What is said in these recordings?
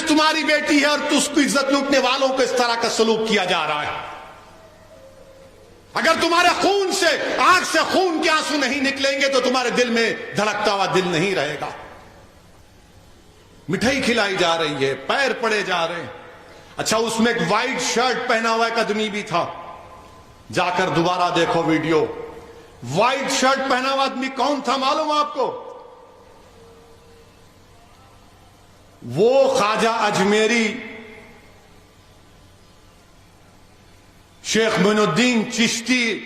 تمہاری بیٹی ہے اور اس کو عزت لوٹنے والوں کو اس طرح کا سلوک کیا جا رہا ہے. اگر تمہارے خون سے آنکھ سے خون کے آنسو نہیں نکلیں گے تو تمہارے دل میں دھڑکتا ہوا دل نہیں رہے گا. مٹھائی کھلائی جا رہی ہے, پیر پڑے جا رہے ہیں. اچھا, اس میں ایک وائٹ شرٹ پہنا ہوا ایک آدمی بھی تھا, جا کر دوبارہ دیکھو ویڈیو. وائٹ شرٹ پہنا ہوا آدمی کون تھا معلوم آپ کو؟ وہ خواجہ اجمیری شیخ معین الدین چشتی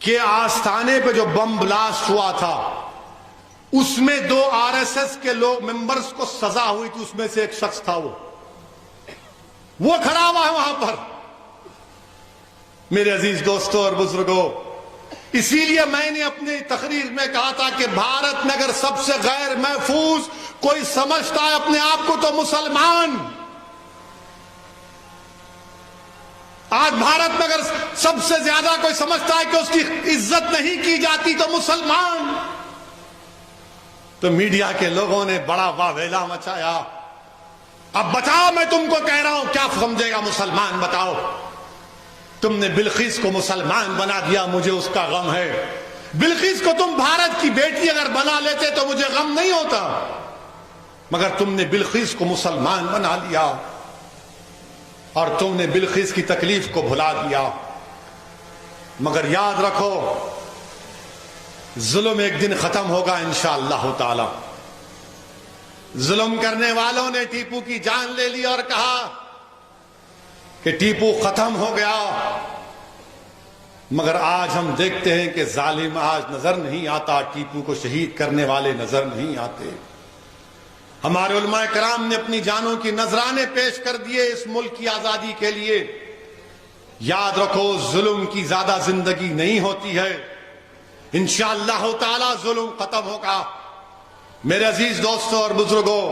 کے آستانے پہ جو بم بلاسٹ ہوا تھا, اس میں 2 RSS کے لوگ ممبرز کو سزا ہوئی تھی, اس میں سے ایک شخص تھا وہ کھڑا ہوا ہے وہاں پر. میرے عزیز دوستوں اور بزرگوں, اسی لیے میں نے اپنی تقریر میں کہا تھا کہ بھارت میں اگر سب سے غیر محفوظ کوئی سمجھتا ہے اپنے آپ کو تو مسلمان. آج بھارت میں اگر سب سے زیادہ کوئی سمجھتا ہے کہ اس کی عزت نہیں کی جاتی تو مسلمان. تو میڈیا کے لوگوں نے بڑا واویلا مچایا. اب بتاؤ, میں تم کو کہہ رہا ہوں, کیا سمجھے گا مسلمان؟ بتاؤ. تم نے بلقیس کو مسلمان بنا دیا, مجھے اس کا غم ہے. بلقیس کو تم بھارت کی بیٹی اگر بنا لیتے تو مجھے غم نہیں ہوتا, مگر تم نے بلقیس کو مسلمان بنا لیا اور تم نے بلقیس کی تکلیف کو بھلا دیا. مگر یاد رکھو, ظلم ایک دن ختم ہوگا انشاءاللہ تعالی. ظلم کرنے والوں نے ٹیپو کی جان لے لی اور کہا کہ ٹیپو ختم ہو گیا, مگر آج ہم دیکھتے ہیں کہ ظالم آج نظر نہیں آتا, ٹیپو کو شہید کرنے والے نظر نہیں آتے. ہمارے علماء کرام نے اپنی جانوں کی نذرانے پیش کر دیے اس ملک کی آزادی کے لیے. یاد رکھو, ظلم کی زیادہ زندگی نہیں ہوتی ہے, انشاءاللہ تعالی ظلم ختم ہوگا. میرے عزیز دوستوں اور بزرگوں,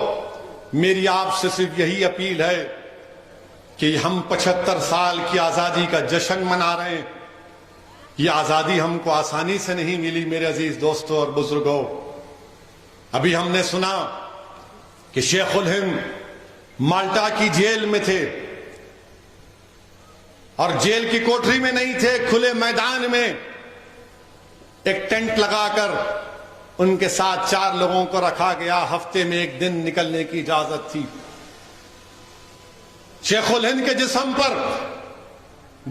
میری آپ سے صرف یہی اپیل ہے کہ ہم 75 سال کی آزادی کا جشن منا رہے ہیں. یہ آزادی ہم کو آسانی سے نہیں ملی میرے عزیز دوستوں اور بزرگوں. ابھی ہم نے سنا کہ شیخ الہند مالٹا کی جیل میں تھے اور جیل کی کوٹری میں نہیں تھے, کھلے میدان میں ایک ٹینٹ لگا کر ان کے ساتھ 4 لوگوں کو رکھا گیا. ہفتے میں 1 دن نکلنے کی اجازت تھی. شیخ الہند کے جسم پر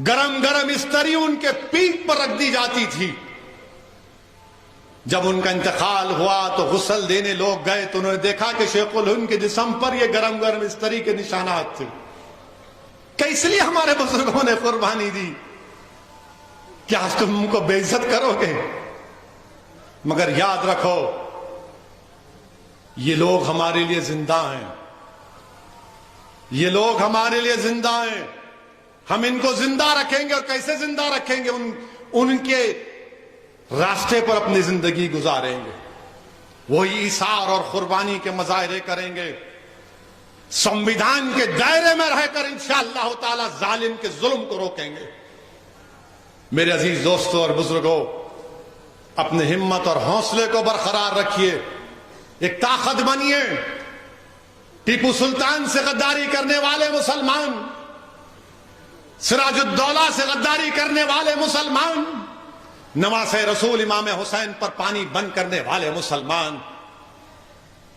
گرم گرم استری ان کے پیٹھ پر رکھ دی جاتی تھی. جب ان کا انتقال ہوا تو غسل دینے لوگ گئے تو انہوں نے دیکھا کہ شیخ الہند کے جسم پر یہ گرم گرم استری کے نشانات تھے. کہ اس لیے ہمارے بزرگوں نے قربانی دی. کیا آج تم ان کو بے عزت کرو گے؟ مگر یاد رکھو, یہ لوگ ہمارے لیے زندہ ہیں, یہ لوگ ہمارے لیے زندہ ہیں. ہم ان کو زندہ رکھیں گے, اور کیسے زندہ رکھیں گے؟ ان کے راستے پر اپنی زندگی گزاریں گے, وہی ایثار اور قربانی کے مظاہرے کریں گے, سنویدھان کے دائرے میں رہ کر انشاءاللہ تعالی ظالم کے ظلم کو روکیں گے. میرے عزیز دوستوں اور بزرگوں, اپنے ہمت اور حوصلے کو برقرار رکھیے, ایک طاقت بنیے. ٹیپو سلطان سے غداری کرنے والے مسلمان, سراج الدولہ سے غداری کرنے والے مسلمان, نواسہ رسول امام حسین پر پانی بند کرنے والے مسلمان,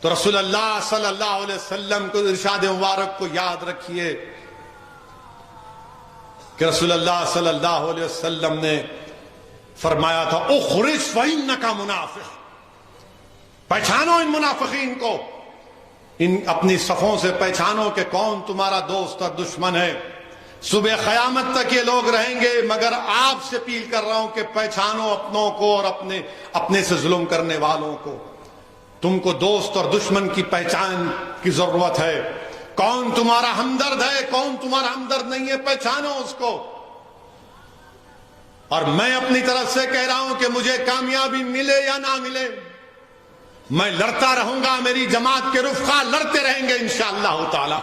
تو رسول اللہ صلی اللہ علیہ وسلم کو ارشاد مبارک کو یاد رکھیے کہ رسول اللہ صلی اللہ علیہ وسلم نے فرمایا تھا, اخرج فإنک منافق. پہچانو ان منافقین کو, ان اپنی صفوں سے پہچانو کہ کون تمہارا دوست اور دشمن ہے. صبح قیامت تک یہ لوگ رہیں گے, مگر آپ سے اپیل کر رہا ہوں کہ پہچانو اپنوں کو اور اپنے سے ظلم کرنے والوں کو. تم کو دوست اور دشمن کی پہچان کی ضرورت ہے. کون تمہارا ہمدرد ہے, کون تمہارا ہمدرد نہیں ہے, پہچانو اس کو. اور میں اپنی طرف سے کہہ رہا ہوں کہ مجھے کامیابی ملے یا نہ ملے, میں لڑتا رہوں گا, میری جماعت کے رفقا لڑتے رہیں گے انشاءاللہ تعالی.